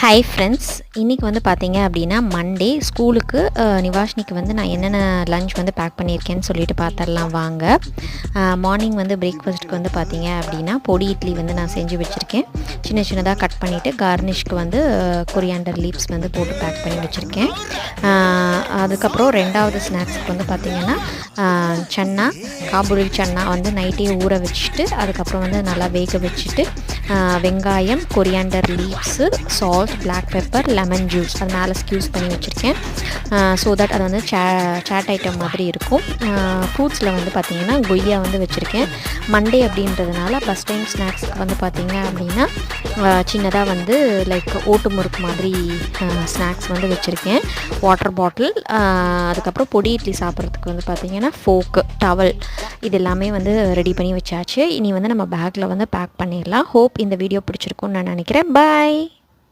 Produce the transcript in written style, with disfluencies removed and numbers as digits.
Hi friends, இன்றைக்கி வந்து பார்த்தீங்க அப்படின்னா மண்டே ஸ்கூலுக்கு நிவாஷினிக்கு வந்து நான் என்னென்ன லஞ்ச் வந்து பேக் பண்ணியிருக்கேன்னு சொல்லிட்டு பார்த்துடலாம் வாங்க. மார்னிங் வந்து பிரேக்ஃபாஸ்ட்டுக்கு வந்து பார்த்தீங்க அப்படின்னா பொடி இட்லி வந்து நான் செஞ்சு வச்சுருக்கேன். சின்ன சின்னதாக கட் பண்ணிவிட்டு கார்னிஷ்க்கு வந்து கொரியாண்டர் லீவ்ஸ் வந்து போட்டு பேக் பண்ணி வச்சுருக்கேன். அதுக்கப்புறம் ரெண்டாவது ஸ்நாக்ஸுக்கு வந்து பார்த்திங்கன்னா சன்னா, காபூலி சன்னா வந்து நைட்டே ஊற வச்சுட்டு அதுக்கப்புறம் வந்து நல்லா வேக வச்சுட்டு வெங்காயம், coriander leaves, salt, black pepper, lemon juice அது மேலே ஸ்க்யூஸ் பண்ணி வச்சுருக்கேன். ஸோ தட் அது வந்து சாட் ஐட்டம் மாதிரி இருக்கும். ஃப்ரூட்ஸில் வந்து பார்த்திங்கன்னா கொய்யா வந்து வச்சுருக்கேன். மண்டே அப்படின்றதுனால ஃபஸ்ட் டைம் ஸ்நாக்ஸுக்கு வந்து பார்த்திங்க அப்படின்னா சின்னதாக வந்து லைக் ஓட்டு முறுக்கு மாதிரி ஸ்நாக்ஸ் வந்து வச்சுருக்கேன். வாட்டர் பாட்டில், அதுக்கப்புறம் பொடி இட்லி சாப்பிட்றதுக்கு வந்து பார்த்திங்கன்னா ஃபோக்கு, டவல் இது எல்லாமே வந்து ரெடி பண்ணி வச்சாச்சு. இனி வந்து நம்ம பேக்கில் வந்து பேக் பண்ணிடலாம். ஹோப் இந்த வீடியோ பிடிச்சிருக்குன்னு நான் நினைக்கிறேன். பாய்.